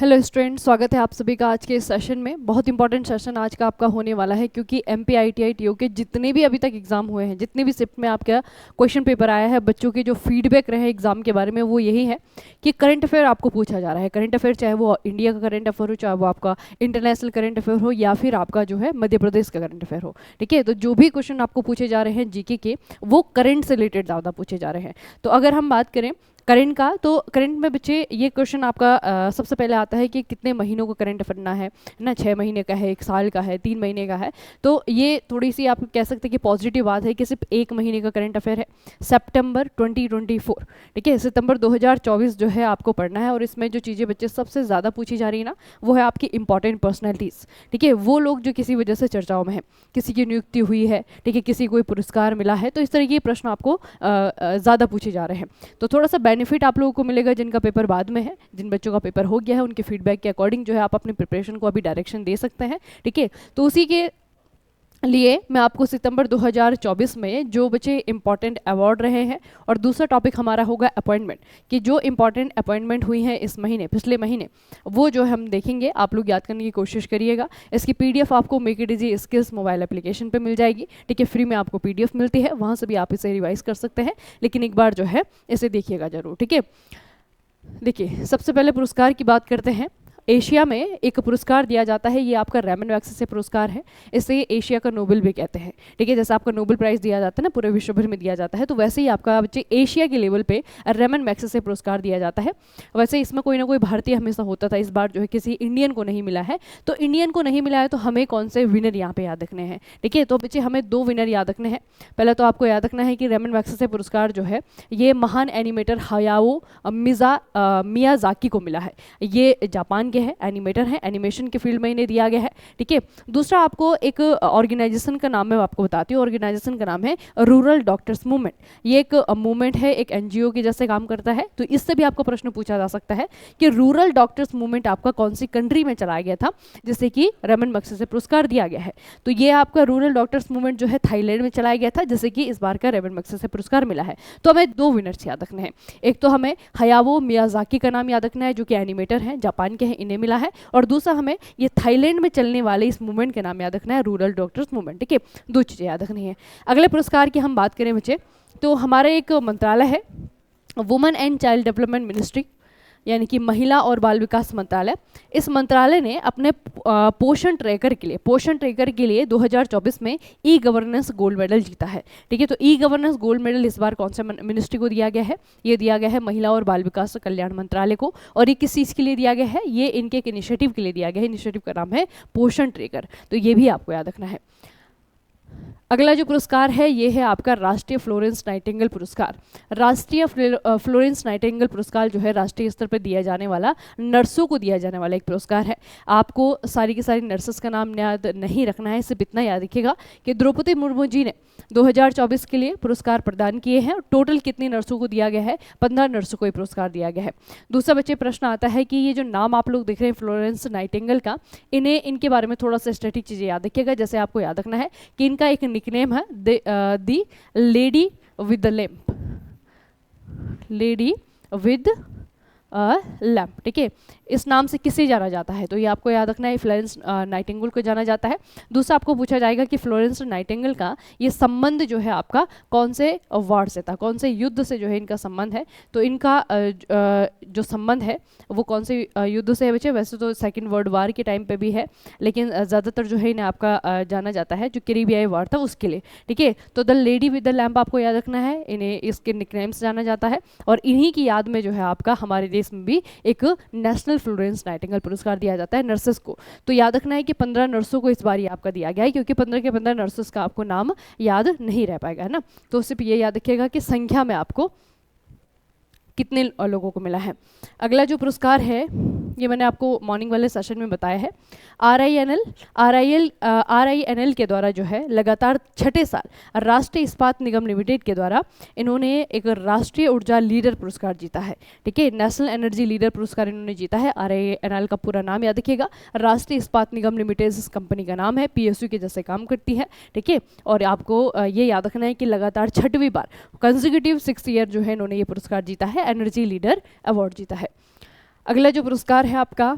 Hello student, स्वागत है आप सभी का आज के इस सेशन में। बहुत इंपॉर्टेंट सेशन आज का आपका होने वाला है क्योंकि एमपीआईटीआई टीओ के जितने भी अभी तक एग्जाम हुए हैं, जितने भी शिफ्ट में आपका क्वेश्चन पेपर आया है, बच्चों के जो फीडबैक रहे एग्जाम के बारे में वो यही है कि करंट अफेयर आपको पूछा जा रहा है। करंट अफेयर चाहे वो इंडिया का करंट अफेयर हो, चाहे वो आपका इंटरनेशनल करंट अफेयर हो, या फिर आपका जो है मध्य प्रदेश का करंट अफेयर हो। ठीक है, तो जो भी क्वेश्चन आपको पूछे जा रहे हैं जीके के, वो करंट से रिलेटेड ज़्यादा पूछे जा रहे हैं। तो अगर हम बात करें करंट का, तो करंट में बच्चे ये क्वेश्चन आपका सबसे पहले आता है कि कितने महीनों को करंट अफेयर ना है ना, 6 महीने का है, 1 साल का है, 3 महीने का है। तो ये थोड़ी सी आप कह सकते हैं कि पॉजिटिव बात है कि सिर्फ 1 महीने का करंट अफेयर है, सितंबर 2024। ठीक है, सितंबर 2024 जो है आपको पढ़ना है। और इसमें जो चीज़ें बच्चे सबसे ज़्यादा पूछी जा रही है ना, वो है आपकी इंपॉर्टेंट पर्सनैलिटीज़। ठीक है, वो लोग जो किसी वजह से चर्चाओं में है, किसी की नियुक्ति हुई है, ठीक है, किसी को कोई पुरस्कार मिला है, तो इस तरह के प्रश्न आपको ज़्यादा पूछे जा रहे हैं। तो थोड़ा सा बेनिफिट आप लोगों को मिलेगा जिनका पेपर बाद में है। जिन बच्चों का पेपर हो गया है उनके फीडबैक के अकॉर्डिंग जो है आप अपनी प्रिपरेशन को अभी डायरेक्शन दे सकते हैं। ठीक है, तो उसी के लिए मैं आपको सितंबर 2024 में जो बच्चे इंपॉर्टेंट अवार्ड रहे हैं, और दूसरा टॉपिक हमारा होगा अपॉइंटमेंट, कि जो इंपॉर्टेंट अपॉइंटमेंट हुई हैं इस महीने, पिछले महीने, वो जो हम देखेंगे। आप लोग याद करने की कोशिश करिएगा। इसकी पीडीएफ आपको make it easy skills mobile application पे मिल जाएगी। ठीक है, फ्री में आपको पीडीएफ मिलती है, वहाँ से भी आप इसे रिवाइज कर सकते हैं, लेकिन एक बार जो है इसे देखिएगा जरूर। ठीक है, देखिए सबसे पहले पुरस्कार की बात करते हैं। एशिया में एक पुरस्कार दिया जाता है, ये आपका रैमन मैग्सेसे पुरस्कार है। इसे एशिया का नोबेल भी कहते हैं। ठीक है, जैसे आपका नोबेल प्राइज़ दिया जाता है ना, पूरे विश्व भर में दिया जाता है, तो वैसे ही आपका बच्चे एशिया के लेवल पे रैमन मैग्सेसे पुरस्कार दिया जाता है। वैसे इसमें कोई ना कोई भारतीय हमेशा होता था, इस बार जो है किसी इंडियन को नहीं मिला है। तो इंडियन को नहीं मिला है तो हमें कौन से विनर यहाँ पे याद रखने हैं। ठीक है, तो बच्चे हमें 2 विनर याद रखने हैं। पहले तो आपको याद रखना है कि रैमन मैग्सेसे पुरस्कार जो है ये महान एनिमेटर हयाओ मियाजाकी को मिला है। ये जापान के हैं, एनिमेटर हैं, एनिमेशन के फील्ड में इन्हें दिया गया है। ठीक है, दूसरा आपको एक ऑर्गेनाइजेशन का नाम मैं आपको बताती हूँ। ऑर्गेनाइजेशन का नाम है रूरल डॉक्टर्स मूवमेंट। ये एक मूवमेंट है, एक एनजीओ के जैसे काम करता है। तो इससे भी आपको प्रश्न पूछा जा सकता है कि रूरल डॉक्टर्स मूवमेंट आपका कौन सी कंट्री में चलाया गया था, जिससे कि रैमन मैग्सेसे पुरस्कार दिया गया है। तो ये आपका रूरल डॉक्टर्स मूवमेंट जो है थाईलैंड में चलाया गया था, जिससे कि इस बार का रैमन मैग्सेसे पुरस्कार मिला है। तो हमें 2 विनर्स याद रखने हैं। एक तो हमें हयाओ मियाजाकी का नाम याद रखना है, जो कि एनिमेटर हैं, जापान के हैं, इन्हें मिला है। और दूसरा हमें ये थाईलैंड में चलने वाले इस मूवमेंट के नाम याद रखना है, रूरल डॉक्टर्स मूवमेंट। ठीक है, 2 चीज़ें याद रखनी है। अगले पुरस्कार की हम बात करें बच्चे, तो हमारा एक मंत्रालय है, women and child development ministry, यानी कि महिला और बाल विकास मंत्रालय। इस मंत्रालय ने अपने पोषण ट्रैकर के लिए 2024 में ई गवर्नेंस गोल्ड मेडल जीता है। ठीक है, तो ई गवर्नेंस गोल्ड मेडल इस बार कौन से मिनिस्ट्री को दिया गया है? ये दिया गया है महिला और बाल विकास कल्याण मंत्रालय को। और ये किस चीज़ के लिए दिया गया है? ये इनके एक इनिशिएटिव के लिए दिया गया है। इनिशिएटिव का नाम है पोषण ट्रैकर, तो ये भी आपको याद रखना है। अगला जो पुरस्कार है ये है आपका राष्ट्रीय फ्लोरेंस नाइटिंगेल पुरस्कार। राष्ट्रीय फ्लोरेंस नाइटिंगेल पुरस्कार जो है राष्ट्रीय स्तर पर दिया जाने वाला, नर्सों को दिया जाने वाला एक पुरस्कार है। आपको सारी की सारी नर्सेस का नाम याद नहीं रखना है, सिर्फ इतना याद रखिएगा कि द्रौपदी मुर्मू जी ने 2024 के लिए पुरस्कार प्रदान किए हैं। टोटल कितनी नर्सों को दिया गया है? 15 नर्सों को ये पुरस्कार दिया गया है। दूसरा बच्चे प्रश्न आता है कि ये जो नाम आप लोग देख रहे हैं फ्लोरेंस नाइटिंगेल का, इनके बारे में थोड़ा सा स्टैटिक चीज़ें याद रखिएगा। जैसे आपको याद रखना है कि इनका एक निकनेम है the lady with the lamp, lady with lamp. ठीक है, इस नाम से किसे जाना जाता है? तो ये आपको याद रखना है, फ्लोरेंस नाइटिंगेल को जाना जाता है। दूसरा आपको पूछा जाएगा कि फ्लोरेंस नाइटिंगेल का ये संबंध जो है आपका कौन से वार से था, कौन से युद्ध से जो है इनका संबंध है। तो इनका जो संबंध है वो कौन से युद्ध से है बच्चे? वैसे तो सेकेंड वर्ल्ड वार के टाइम पे भी है, लेकिन ज़्यादातर जो है इन्हें आपका जाना जाता है जो कैरिबियाई वार था उसके लिए। ठीक है, तो the lady with the lamp आपको याद रखना है, इन्हें इसके निकनेम से जाना जाता है। और इन्हीं की याद में जो है आपका हमारे देश में भी एक नेशनल फ्लोरेंस नाइटिंगेल पुरस्कार दिया जाता है नर्सेस को। तो याद रखना है कि 15 नर्सों को इस बार आपका दिया गया है, क्योंकि 15 के 15 नर्सेस का आपको नाम याद नहीं रह पाएगा, है ना। तो सिर्फ ये याद रखिएगा कि संख्या में आपको कितने लोगों को मिला है। अगला जो पुरस्कार है ये मैंने आपको मॉर्निंग वाले सेशन में बताया है। आरआईएनएल के द्वारा जो है लगातार 6ठे साल राष्ट्रीय इस्पात निगम लिमिटेड के द्वारा इन्होंने एक राष्ट्रीय ऊर्जा लीडर पुरस्कार जीता है। ठीक है, नेशनल एनर्जी लीडर पुरस्कार इन्होंने जीता है। आरआईएनएल का पूरा नाम याद रखिएगा, राष्ट्रीय इस्पात निगम लिमिटेड इस कंपनी का नाम है, पीएसयू के जैसे काम करती है। ठीक है, और आपको ये याद रखना है कि लगातार 6वीं बार कंसेक्यूटिव 6 ईयर जो है इन्होंने ये पुरस्कार जीता है, एनर्जी लीडर अवार्ड जीता है। अगला जो पुरस्कार है आपका,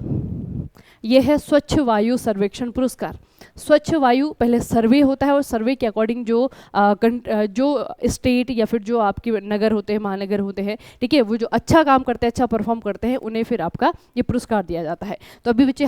ये है स्वच्छ वायु सर्वेक्षण पुरस्कार। स्वच्छ वायु पहले सर्वे होता है और सर्वे के अकॉर्डिंग जो स्टेट या फिर जो आपके नगर होते हैं, महानगर होते हैं, ठीक है, वो जो अच्छा काम करते हैं, अच्छा परफॉर्म करते हैं, उन्हें फिर आपका ये पुरस्कार दिया जाता है। तो अभी बच्चे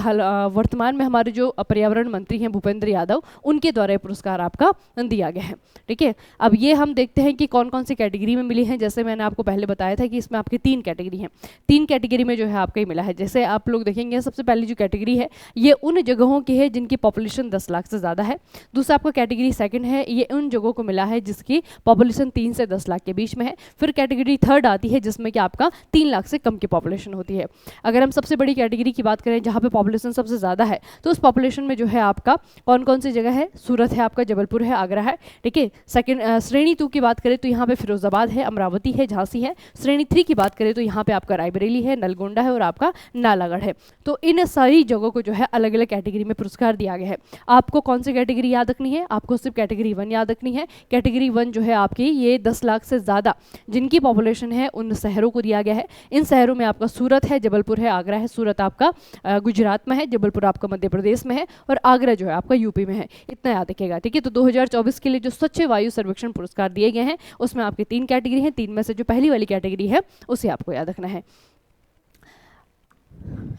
वर्तमान में हमारे जो पर्यावरण मंत्री हैं भूपेंद्र यादव, उनके द्वारा ये पुरस्कार आपका दिया गया है। ठीक है, अब ये हम देखते हैं कि कौन कौन सी कैटेगरी में मिली है। जैसे मैंने आपको पहले बताया था कि इसमें आपकी 3 कैटेगरी हैं, 3 कैटेगरी में जो है आपका ही मिला है। जैसे आप लोग देखेंगे, सबसे पहली जो कैटेगरी है ये उन जगहों की है जिनकी पॉपुलेशन 10 लाख से ज़्यादा है। दूसरा आपका कैटेगरी सेकंड है, ये उन जगहों को मिला है जिसकी पॉपुलेशन 3 से 10 लाख के बीच में है। फिर कैटेगरी थर्ड आती है जिसमें कि आपका 3 लाख से कम की पॉपुलेशन होती है। अगर हम सबसे बड़ी कैटेगरी की बात करें जहाँ पे पॉपुलेशन सबसे ज़्यादा है, तो उस पॉपुलेशन में जो है आपका कौन कौन सी जगह है, सूरत है आपका, जबलपुर है, आगरा है। ठीक है, सेकंड श्रेणी 2 की बात करें तो यहाँ पे फिरोजाबाद है, अमरावती है, झांसी है। श्रेणी 3 की बात करें तो यहाँ पे आपका रायबरेली है, नलगोंडा है और आपका नालागढ़ है। तो इन सारी जगहों को जो है अलग अलग कैटेगरी में पुरस्कार दिया गया है। आपको कौन सी कैटेगरी याद रखनी है, आपको सिर्फ कैटेगरी 1 याद रखनी है। कैटेगरी 1 जो है आपकी ये 10 लाख से ज़्यादा जिनकी पॉपुलेशन है उन शहरों को दिया गया है। इन शहरों में आपका सूरत है, जबलपुर है, आगरा है। सूरत आपका गुजरात में है, जबलपुर आपका मध्य प्रदेश में है और आगरा जो है आपका यूपी में है। इतना याद रखिएगा। ठीक है, तो 2024 के लिए जो स्वच्छ वायु सर्वेक्षण पुरस्कार दिए गए हैं उसमें आपके 3 कैटेगरी हैं। 3 में से जो पहली वाली कैटेगरी है उसे आपको याद रखना है।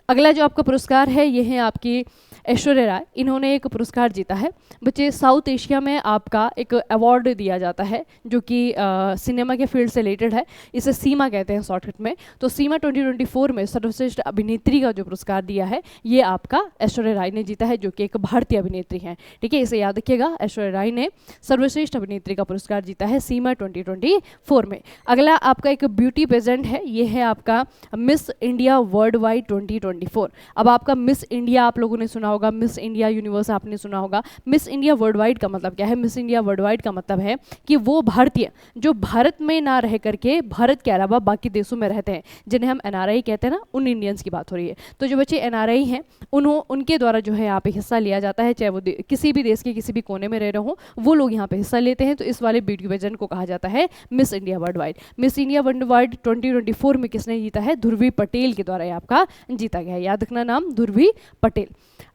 अगला जो आपका पुरस्कार है ये है आपकी ऐश्वर्या राय। इन्होंने एक पुरस्कार जीता है। बच्चे, साउथ एशिया में आपका एक अवार्ड दिया जाता है जो कि सिनेमा के फील्ड से रिलेटेड है। इसे सीमा कहते हैं शॉर्टकट में। तो सीमा 2024 में सर्वश्रेष्ठ अभिनेत्री का जो पुरस्कार दिया है ये आपका ऐश्वर्या राय ने जीता है, जो कि एक भारतीय अभिनेत्री हैं। ठीक है, इसे याद रखिएगा। ऐश्वर्या राय ने सर्वश्रेष्ठ अभिनेत्री का पुरस्कार जीता है सीमा 2024 में। अगला आपका एक ब्यूटी पेजेंट है, ये है आपका मिस इंडिया वर्ल्ड वाइड 2024। अब आपका मिस इंडिया आप लोगों ने सुना होगा, मिस इंडिया यूनिवर्स आपने सुना होगा। मिस इंडिया वर्ल्ड वाइड का मतलब क्या है? मिस इंडिया वर्ल्ड वाइड का मतलब है कि वो भारतीय जो भारत में ना रह करके भारत के अलावा बाकी देशों में रहते हैं, जिन्हें हम एनआरआई कहते हैं ना, उन इंडियंस की बात हो रही है। तो जो बच्चे एनआरआई हैं उनके द्वारा जो है यहाँ पे हिस्सा लिया जाता है, चाहे वो किसी भी देश के किसी भी कोने में रह रहे हो, वो लोग यहाँ पे हिस्सा लेते हैं। तो इस वाले ब्यूटी पेजेंट को कहा जाता है miss India world wide. Miss India world wide 2024 में किसने जीता है? ध्रुवी पटेल के द्वारा आपका जीता गया है। याद रखना नाम, ध्रुवी पटेल।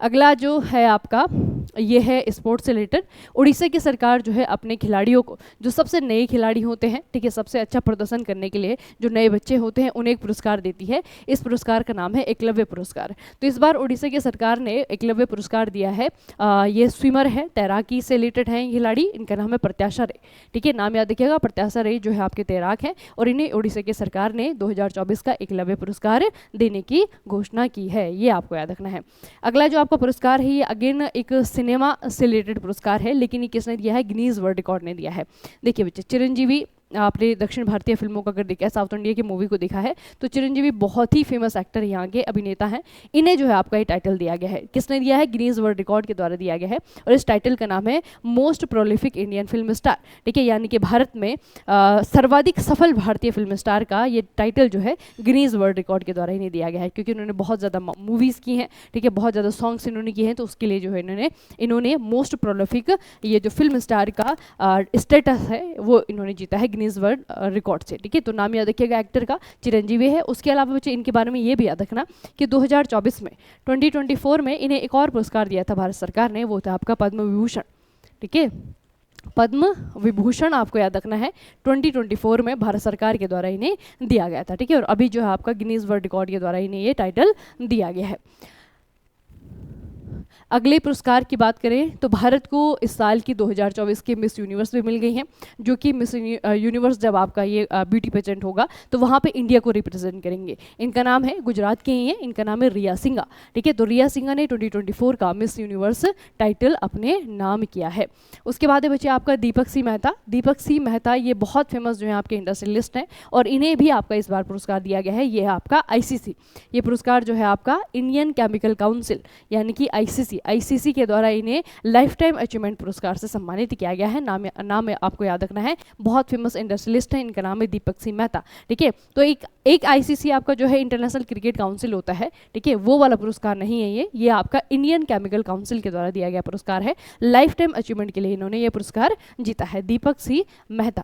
अगला जो है आपका ये है स्पोर्ट्स से रिलेटेड। उड़ीसा की सरकार जो है अपने खिलाड़ियों को, जो सबसे नए खिलाड़ी होते हैं, ठीक है, सबसे अच्छा प्रदर्शन करने के लिए जो नए बच्चे होते हैं उन्हें एक पुरस्कार देती है। इस पुरस्कार का नाम है एकलव्य पुरस्कार। तो इस बार उड़ीसा की सरकार ने एकलव्य पुरस्कार दिया है। ये स्विमर है, तैराकी से रिलेटेड है खिलाड़ी। इनका नाम है प्रत्याशा रे। ठीक है, नाम याद रखिएगा। प्रत्याशा रे जो है आपके तैराक हैं और इन्हें उड़ीसा की सरकार ने 2024 का एकलव्य पुरस्कार देने की घोषणा की है। ये आपको याद रखना है। अगला जो आपका पुरस्कार है ये अगेन एक सिनेमा से रिलेटेड पुरस्कार है, लेकिन ये किसने दिया है? गिनीज वर्ल्ड रिकॉर्ड ने दिया है। देखिए बच्चे, चिरंजीवी, आपने दक्षिण भारतीय फिल्मों का अगर देखा है, साउथ इंडिया की मूवी को देखा है, तो चिरंजीवी बहुत ही फेमस एक्टर यहाँ के अभिनेता हैं। इन्हें जो है आपका ये टाइटल दिया गया है। किसने दिया है? गिनीज वर्ल्ड रिकॉर्ड के द्वारा दिया गया है। और इस टाइटल का नाम है most prolific Indian film star. ठीक है, यानी कि भारत में सर्वाधिक सफल भारतीय फिल्म स्टार का ये टाइटल जो है गिनीज वर्ल्ड रिकॉर्ड के द्वारा इन्हें दिया गया है, क्योंकि उन्होंने बहुत ज़्यादा मूवीज़ की हैं। ठीक है, बहुत ज़्यादा सॉन्ग्स इन्होंने किए हैं, तो उसके लिए जो है इन्होंने मोस्ट प्रोलिफिक ये जो फिल्म स्टार का स्टेटस है वो इन्होंने जीता है गिनीज वर्ल्ड रिकॉर्ड से। ठीक है, तो नाम याद रखिएगा एक्टर का, चिरंजीवी है। उसके अलावा बच्चे इनके बारे में ये भी याद रखना कि 2024 में 2024 में इन्हें एक और पुरस्कार दिया था भारत सरकार ने, वो था आपका पद्म विभूषण। ठीक है, पद्म विभूषण आपको याद रखना है 2024 में भारत सरकार के द्वारा इन्हें दिया गया था। ठीक है, और अभी जो है आपका गिनीज वर्ल्ड रिकॉर्ड के द्वारा इन्हें ये टाइटल दिया गया है। अगले पुरस्कार की बात करें तो भारत को इस साल की 2024 की मिस यूनिवर्स भी मिल गई हैं, जो कि मिस यूनिवर्स जब आपका ये ब्यूटी पेजेंट होगा तो वहाँ पे इंडिया को रिप्रेजेंट करेंगे। इनका नाम है, गुजरात के ही हैं, इनका नाम है रिया सिंघा। ठीक है, तो रिया सिंघा ने 2024 का मिस यूनिवर्स टाइटल अपने नाम किया है। उसके बाद बच्चे आपका दीपक सी मेहता। दीपक सी मेहता ये बहुत फेमस जो है आपके इंडस्ट्रियलिस्ट हैं और इन्हें भी आपका इस बार पुरस्कार दिया गया है। ये है आपका ICC। ये पुरस्कार जो है आपका इंडियन केमिकल काउंसिल यानी कि ICC के द्वारा इन्हें लाइफ टाइम अचीवमेंट पुरस्कार से सम्मानित किया गया है। नाम आपको याद रखना है, बहुत फेमस इंडस्ट्रियलिस्ट है, इनका नाम है दीपक सिंह मेहता। ठीक है, तो एक ICC आपका जो है इंटरनेशनल क्रिकेट काउंसिल होता है, ठीक है, वो वाला पुरस्कार नहीं है ये आपका इंडियन केमिकल काउंसिल के द्वारा दिया गया पुरस्कार है। लाइफ टाइम अचीवमेंट के लिए इन्होंने ये पुरस्कार जीता है, दीपक सिंह मेहता।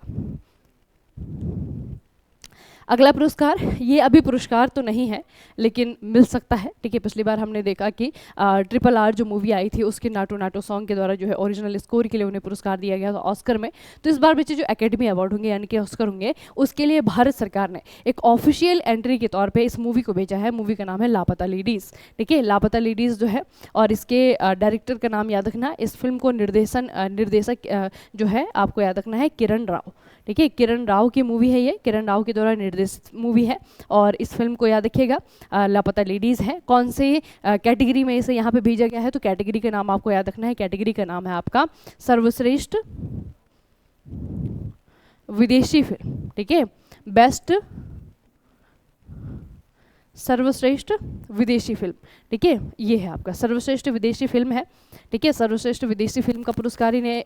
अगला पुरस्कार, ये अभी पुरस्कार तो नहीं है लेकिन मिल सकता है, ठीक है। पिछली बार हमने देखा कि RRR जो मूवी आई थी उसके नाटो नाटो सॉन्ग के द्वारा जो है ओरिजिनल स्कोर के लिए उन्हें पुरस्कार दिया गया था ऑस्कर में। तो इस बार बच्चे जो एकेडमी अवार्ड होंगे यानी कि ऑस्कर होंगे, उसके लिए भारत सरकार ने एक ऑफिशियल एंट्री के तौर पे इस मूवी को भेजा है। मूवी का नाम है लापता लेडीज़, ठीक है। लापता लेडीज़ जो है, और इसके डायरेक्टर का नाम याद रखना। इस फिल्म को निर्देशक जो है आपको याद रखना है किरण राव, ठीक है। किरण राव की मूवी है ये, किरण राव के द्वारा निर्देशित मूवी है। और इस फिल्म को याद रखिएगा, लापता लेडीज़ है। कौन से कैटेगरी में इसे यहाँ पे भेजा गया है, तो कैटेगरी का नाम आपको याद रखना है। कैटेगरी का नाम है आपका सर्वश्रेष्ठ विदेशी फिल्म, ठीक है। बेस्ट सर्वश्रेष्ठ विदेशी फिल्म, ठीक है। ये है आपका सर्वश्रेष्ठ विदेशी फिल्म है, ठीक है। सर्वश्रेष्ठ विदेशी फिल्म का पुरस्कार इन्हें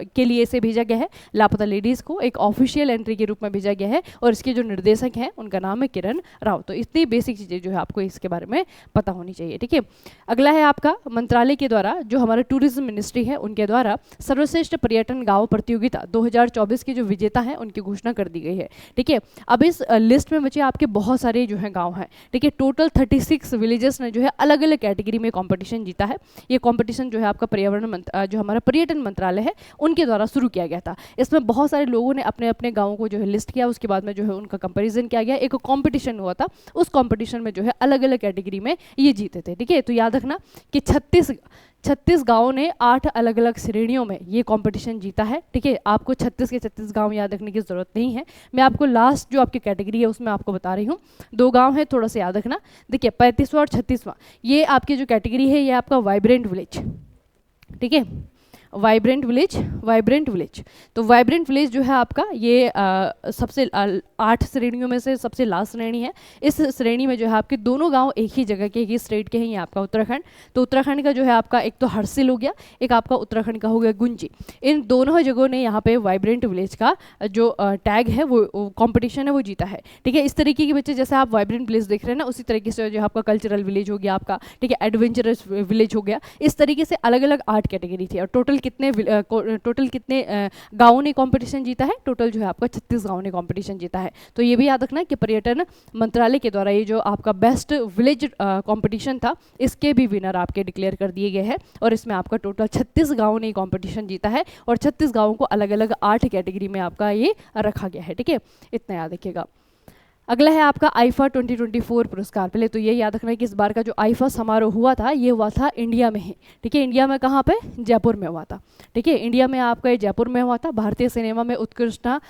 के लिए इसे भेजा गया है। लापता लेडीज़ को एक ऑफिशियल एंट्री के रूप में भेजा गया है और इसके जो निर्देशक हैं उनका नाम है किरण राव। तो इतनी बेसिक चीज़ें जो है आपको इसके बारे में पता होनी चाहिए, ठीक है। अगला है आपका मंत्रालय के द्वारा, जो हमारा टूरिज्म मिनिस्ट्री है उनके द्वारा सर्वश्रेष्ठ पर्यटन गाँव प्रतियोगिता 2024 के जो विजेता हैं उनकी घोषणा कर दी गई है, ठीक है। अब इस लिस्ट में बच्चे आपके बहुत सारे जो है गाँव हैं, ठीक है। टोटल 36 विलेजेस ने जो है अलग अलग कैटेगरी में कॉम्पिटिशन जीता है। ये कॉम्पिटिशन जो है आपका जो हमारा पर्यटन मंत्रालय है उनके द्वारा शुरू किया गया था। इसमें बहुत सारे लोगों ने अपने अपने गाँवों को जो है लिस्ट किया, उसके बाद में जो है उनका कंपैरिजन किया गया, एक कॉम्पिटिशन हुआ था। उस कॉम्पिटिशन में जो है अलग अलग कैटेगरी में ये जीते थे, ठीक है। तो याद रखना कि 36 गाँवों ने 8 अलग अलग श्रेणियों में ये कंपटीशन जीता है, ठीक है। आपको 36 के 36 गाँव याद रखने की ज़रूरत नहीं है। मैं आपको लास्ट जो आपकी कैटेगरी है उसमें आपको बता रही हूँ। 2 गाँव है, थोड़ा सा याद रखना। देखिए 35वां और 36वां, ये आपकी जो कैटेगरी है ये आपका वाइब्रेंट विलेज, ठीक है। Vibrant village. तो वाइब्रेंट विलेज जो है आपका ये सबसे 8 श्रेणियों में से सबसे लास्ट श्रेणी है। इस श्रेणी में जो है आपके दोनों गांव एक ही जगह के, एक ही स्टेट के हैं। ये आपका उत्तराखंड, तो उत्तराखंड का जो है आपका एक तो हर्सिल हो गया, एक आपका उत्तराखंड का हो गया गुंजी। इन दोनों जगहों ने यहाँ पे वाइब्रेंट विलेज का जो टैग है वो कॉम्पिटिशन है वो जीता है, ठीक है। इस तरीके के बच्चे जैसे आप वाइब्रेंट विलेज देख रहे हैं ना, उसी तरीके से जो आपका कल्चरल विलेज हो गया आपका, ठीक है, एडवेंचरस विलेज हो गया। इस तरीके से अलग अलग 8 कैटेगरी थी और टोटल कितने गाँवों ने कंपटीशन जीता है, टोटल जो है आपका 36 गाँवों ने कंपटीशन जीता है। तो ये भी याद रखना कि पर्यटन मंत्रालय के द्वारा ये जो आपका बेस्ट विलेज कंपटीशन था इसके भी विनर आपके डिक्लेयर कर दिए गए हैं और इसमें आपका टोटल 36 गाँवों ने कंपटीशन जीता है और 36 गाँवों को अलग अलग 8 कैटेगरी में आपका ये रखा गया है, ठीक है। इतना याद रखिएगा। अगला है आपका आईफा 2024 पुरस्कार। पहले तो ये याद रखना है कि इस बार का जो आईफा समारोह हुआ था ये हुआ था इंडिया में ही, ठीक है। इंडिया में कहाँ पे? जयपुर में हुआ था, ठीक है। इंडिया में आपका ये जयपुर में हुआ था। भारतीय सिनेमा में उत्कृष्टता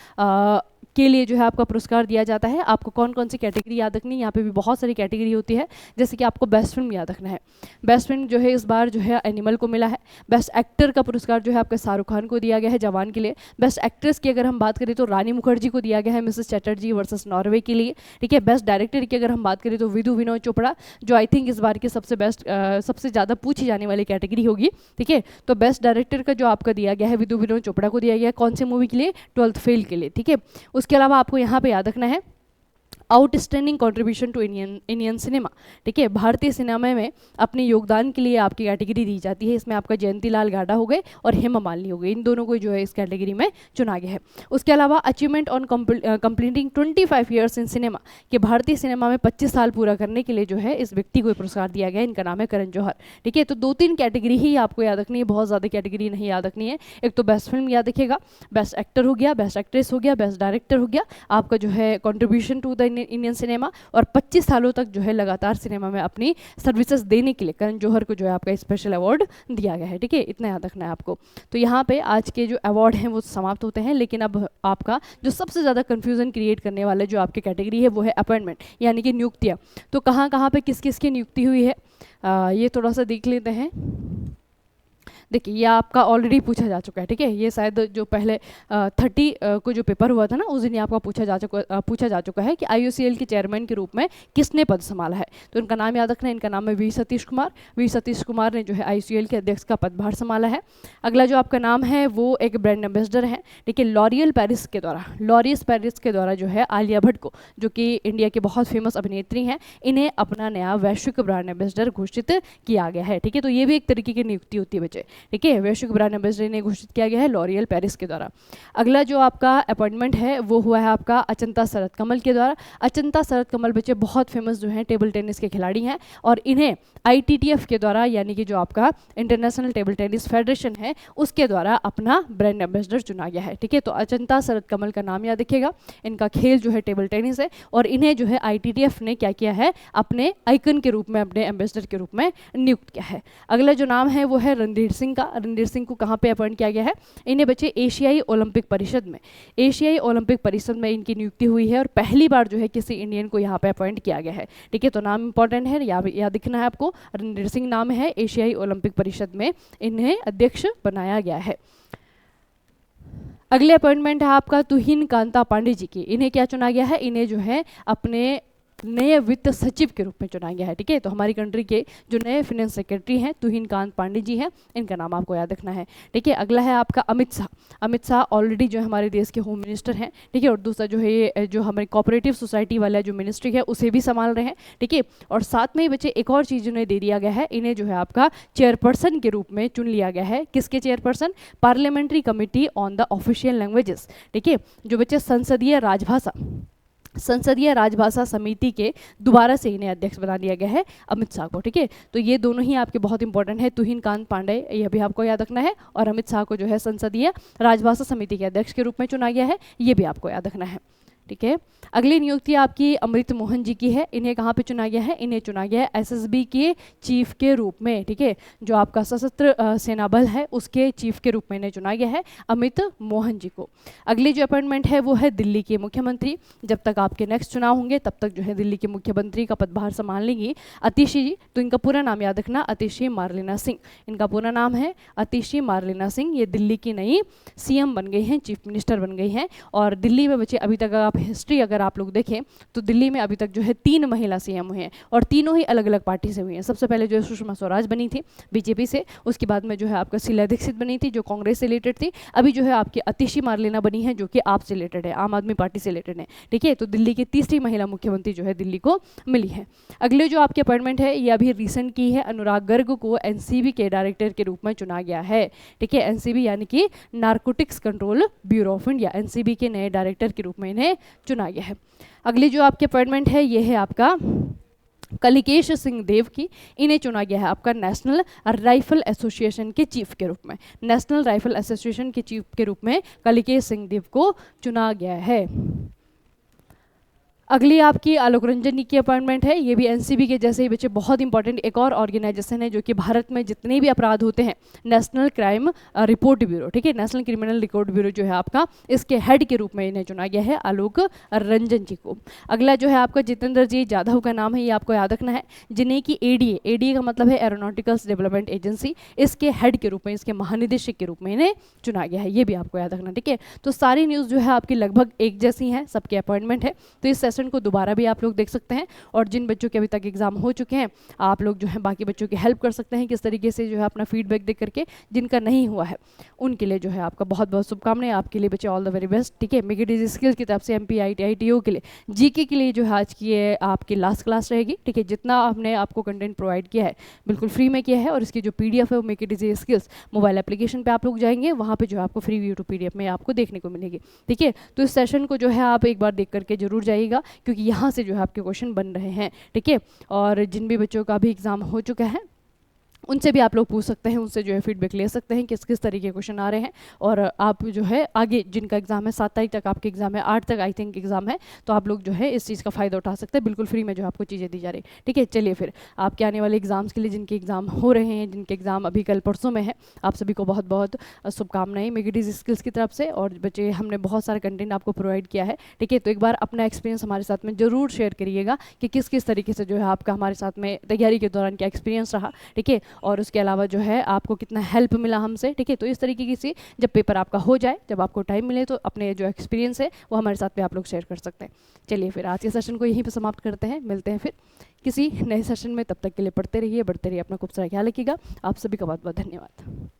के लिए जो है आपका पुरस्कार दिया जाता है। आपको कौन कौन सी कैटेगरी याद रखनी है, यहाँ पे भी बहुत सारी कैटेगरी होती है। जैसे कि आपको बेस्ट फिल्म याद रखना है। बेस्ट फिल्म जो है इस बार जो है एनिमल को मिला है। बेस्ट एक्टर का पुरस्कार जो है आपका शाहरुख खान को दिया गया है जवान के लिए। बेस्ट एक्ट्रेस की अगर हम बात करें तो रानी मुखर्जी को दिया गया है मिसेस चैटर्जी वर्सेस नॉर्वे के लिए, ठीक है। बेस्ट डायरेक्टर की अगर हम बात करें तो विधु विनोद चोपड़ा, जो आई थिंक इस बार की सबसे ज़्यादा पूछी जाने वाली कैटेगरी होगी, ठीक है। तो बेस्ट डायरेक्टर का जो आपका दिया गया है विधु विनोद चोपड़ा को दिया गया है। कौन सी मूवी के लिए? 12th फेल के लिए, ठीक है। उसके अलावा आपको यहाँ पे याद रखना है outstanding contribution to Indian cinema, ठीक है। भारतीय सिनेमा में अपने योगदान के लिए आपकी कैटेगरी दी जाती है। इसमें आपका जयंती लाल गाडा हो गए और हेमा मालिनी हो गए, इन दोनों को जो है इस कैटेगरी में चुना गया है। उसके अलावा achievement on completing 25 years in cinema, कि भारतीय सिनेमा में 25 साल पूरा करने के लिए जो है इस व्यक्ति को पुरस्कार दिया गया है। इनका नाम है करण जौहर, ठीक है। तो 2-3 कैटेगरी ही आपको याद रखनी है, बहुत ज़्यादा कैटेगरी नहीं याद रखनी है। एक तो बेस्ट फिल्म याद रखिएगा, बेस्ट एक्टर हो गया, बेस्ट एक्ट्रेस हो गया, बेस्ट डायरेक्टर हो गया, आपका जो है contribution to the Indian cinema, और 25 सालों तक जो है लगातार सिनेमा में अपनी सर्विसेज देने के लिए करण जौहर को जो है आपका स्पेशल अवार्ड दिया गया है, ठीक है। इतना याद रखना है आपको। तो यहाँ पे आज के जो अवार्ड हैं वो समाप्त होते हैं, लेकिन अब आपका जो सबसे ज़्यादा कन्फ्यूजन क्रिएट करने वाले जो आपकी कैटेगरी है वो है अपॉइंटमेंट, यानी कि नियुक्तियाँ। तो कहाँ कहाँ पे किस किस की नियुक्ति हुई है ये थोड़ा सा देख लेते हैं। देखिए ये आपका ऑलरेडी पूछा जा चुका है, ठीक है। ये शायद जो पहले 30 को जो पेपर हुआ था ना उस दिन आपका पूछा जा चुका है कि IOCL के चेयरमैन के रूप में किसने पद संभाला है। तो इनका नाम याद रखना है, इनका नाम है वी सतीश कुमार। वी सतीश कुमार ने जो है IOCL के अध्यक्ष का पदभार संभाला है। अगला जो आपका नाम है वो एक ब्रांड एम्बेसडर है, ठीक है। लॉरियल पेरिस के द्वारा जो है आलिया भट्ट को, जो कि इंडिया की बहुत फेमस अभिनेत्री हैं, इन्हें अपना नया वैश्विक ब्रांड एम्बेसडर घोषित किया गया है, ठीक है। तो ये भी एक तरीके की नियुक्ति होती है बच्चे, ठीक है, वैश्विक ब्रांड एम्बेसडर इन्हें घोषित किया गया है लॉरियल पेरिस के द्वारा। अगला जो आपका अपॉइंटमेंट है वो हुआ है आपका अचंता शरद कमल के द्वारा। अचंता शरद कमल बच्चे बहुत फेमस जो हैं टेबल टेनिस के खिलाड़ी हैं, और इन्हें ITTF के द्वारा यानी कि जो आपका इंटरनेशनल टेबल टेनिस फेडरेशन है उसके द्वारा अपना ब्रांड एम्बेसडर चुना गया है। ठीक है, तो अचंता शरद कमल का नाम याद रखिएगा। इनका खेल जो है टेबल टेनिस है, और इन्हें जो है ITTF ने क्या किया है, अपने आइकन के रूप में, अपने एम्बेसडर के रूप में नियुक्त किया है। अगला जो नाम है वो है रणधीर सिंह का। रणधीर सिंह को कहाँ पे अपॉइंट किया गया है, इन्हें बच्चे एशियाई ओलंपिक परिषद में, एशियाई ओलंपिक परिषद में इनकी नियुक्ति हुई है, और पहली बार जो है किसी इंडियन को यहाँ पे अपॉइंट किया गया है। ठीक है, तो नाम इंपॉर्टेंट है, याद दिखना है आपको। रणधीर सिंह नाम है, एशियाई ओलंपिक परिषद में इन्हें अध्यक्ष बनाया गया है। अगले अपॉइंटमेंट है आपका तुहिन कांता पांडे जी की। इन्हें क्या चुना गया है, इन्हें जो है अपने नए वित्त सचिव के रूप में चुना गया है। ठीक है, तो हमारी कंट्री के जो नए फाइनेंस सेक्रेटरी हैं तुहिन कांत पांडे जी हैं, इनका नाम आपको याद रखना है। ठीक है, अगला है आपका अमित शाह। अमित शाह ऑलरेडी जो है हमारे देश के होम मिनिस्टर हैं। ठीक है, और दूसरा जो है ये जो हमारी कोऑपरेटिव सोसाइटी वाला जो मिनिस्ट्री है उसे भी संभाल रहे हैं। ठीक है, और साथ में ही बच्चे एक और चीज़ उन्हें दे दिया गया है, इन्हें जो है आपका चेयरपर्सन के रूप में चुन लिया गया है। किसके chairperson, parliamentary committee on the official languages. ठीक है, जो बच्चे संसदीय राजभाषा समिति के दोबारा से इन्हें अध्यक्ष बना दिया गया है अमित शाह को। ठीक है, तो ये दोनों ही आपके बहुत इंपॉर्टेंट है, तुहिन कांत पांडे ये भी आपको याद रखना है, और अमित शाह को जो है संसदीय राजभाषा समिति के अध्यक्ष के रूप में चुना गया है, ये भी आपको याद रखना है। ठीक है, अगली नियुक्ति आपकी अमृत मोहन जी की है। इन्हें कहाँ पे चुना गया है, इन्हें चुना गया है SSB के चीफ के रूप में। ठीक है, जो आपका सशस्त्र सेना बल है उसके चीफ के रूप में इन्हें चुना गया है अमित मोहन जी को। अगली जो अपॉइंटमेंट है वो है दिल्ली के मुख्यमंत्री। जब तक आपके नेक्स्ट चुनाव होंगे तब तक जो है दिल्ली के मुख्यमंत्री का पदभार संभाल लेंगी अतिशी जी। तो इनका पूरा नाम याद रखना, अतिशी मार्लेना सिंह। इनका पूरा नाम है अतिशी मार्लेना सिंह। ये दिल्ली की नई CM बन गई हैं, चीफ मिनिस्टर बन गई हैं। और दिल्ली में बच्चे अभी तक हिस्ट्री अगर आप लोग देखें तो दिल्ली में अभी तक जो है 3 महिला CM हुए हैं, और तीनों ही अलग अलग पार्टी से हुई हैं। सबसे पहले जो है सुषमा स्वराज बनी थी BJP से, उसके बाद में जो है आपका शीला दीक्षित बनी थी जो कांग्रेस से रिलेटेड थी। अभी जो है आपकी अतिशी मार्लेना बनी है जो कि आप से रिलेटेड है, आम आदमी पार्टी से रिलेटेड है। ठीक है, तो दिल्ली की तीसरी महिला मुख्यमंत्री जो है दिल्ली को मिली है। अगले जो आपकी अपॉइंटमेंट है ये अभी रिसेंट की है, अनुराग गर्ग को NCB के डायरेक्टर के रूप में चुना गया है। ठीक है, NCB यानी कि narcotics control bureau of India, NCB के नए डायरेक्टर के रूप में इन्हें चुना गया है। अगली जो आपकी अपॉइंटमेंट है ये है आपका कलिकेश सिंह देव की। इन्हें चुना गया है आपका नेशनल राइफल एसोसिएशन के चीफ के रूप में। नेशनल राइफल एसोसिएशन के चीफ के रूप में कलिकेश सिंह देव को चुना गया है। अगली आपकी आलोक रंजन की अपॉइंटमेंट है। ये भी NCB के जैसे ही बच्चे बहुत इंपॉर्टेंट एक और ऑर्गेनाइजेशन है जो कि भारत में जितने भी अपराध होते हैं, नेशनल क्राइम रिपोर्ट ब्यूरो। ठीक है, नेशनल क्रिमिनल रिकॉर्ड ब्यूरो जो है आपका, इसके हेड के रूप में इन्हें चुना गया है आलोक रंजन जी को। अगला जो है आपका जितेंद्र जी जाधव का नाम है, ये आपको याद रखना है, जिन्हें की ADA का मतलब है एरोनॉटिकल्स डेवलपमेंट एजेंसी, इसके हेड के रूप में, इसके महानिदेशक के रूप में इन्हें चुना गया है। ये भी आपको याद रखना। ठीक है, तो सारी न्यूज़ जो है आपकी लगभग एक जैसी हैं, सबके अपॉइंटमेंट है। तो इस सेशन को दोबारा भी आप लोग देख सकते हैं, और जिन बच्चों के अभी तक एग्जाम हो चुके हैं आप लोग जो है बाकी बच्चों की हेल्प कर सकते हैं किस तरीके से जो है अपना फीडबैक दे करके। जिनका नहीं हुआ है उनके लिए जो है आपका बहुत बहुत शुभकामनाएं। आपके लिए बच्चे ऑल द वेरी बेस्ट। ठीक है, मेक इट इजी स्किल्स की तरफ से MPITITO के लिए GK के लिए जो है आज की ये आपकी लास्ट क्लास रहेगी। ठीक है, जितना हमने आपको कंटेंट प्रोवाइड किया है बिल्कुल फ्री में किया है, और इसकी जो PDF है वो make it easy skills mobile application पे आप लोग जाएंगे, वहाँ पे जो है आपको फ्री YouTube PDF में आपको देखने को मिलेगी। ठीक है, तो इस सेशन को जो है आप एक बार देख करके जरूर जाइएगा, क्योंकि यहाँ से जो है आपके क्वेश्चन बन रहे हैं। ठीक है, और जिन भी बच्चों का भी एग्जाम हो चुका है उनसे भी आप लोग पूछ सकते हैं, उनसे जो है फीडबैक ले सकते हैं किस किस तरीके के क्वेश्चन आ रहे हैं। और आप जो है आगे जिनका एग्जाम है 7 तारीख तक आपके एग्जाम है, 8 तक आई थिंक एग्जाम है, तो आप लोग जो है इस चीज़ का फ़ायदा उठा सकते हैं। बिल्कुल फ्री में जो आपको चीज़ें दी जा रही। ठीक है, चलिए फिर आपके आने वाले एग्जाम्स के लिए जिनके एग्जाम हो रहे हैं, जिनके एग्जाम अभी कल परसों में है, आप सभी को बहुत बहुत शुभकामनाएं मेक इट इजी स्किल्स की तरफ से। और बच्चे हमने बहुत सारा कंटेंट आपको प्रोवाइड किया है। ठीक है, तो एक बार अपना एक्सपीरियंस हमारे साथ में ज़रूर शेयर करिएगा कि किस किस तरीके से जो है आपका हमारे साथ में तैयारी के दौरान क्या एक्सपीरियंस रहा। ठीक है, और उसके अलावा जो है आपको कितना हेल्प मिला हमसे। ठीक है, तो इस तरीके की से जब पेपर आपका हो जाए, जब आपको टाइम मिले, तो अपने जो एक्सपीरियंस है वो हमारे साथ में आप लोग शेयर कर सकते हैं। चलिए फिर आज के सेशन को यहीं पे समाप्त करते हैं, मिलते हैं फिर किसी नए सेशन में। तब तक के लिए पढ़ते रहिए, बढ़ते रहिए, अपना खूब सारा ख्याल रखिएगा। आप सभी का बहुत बहुत धन्यवाद।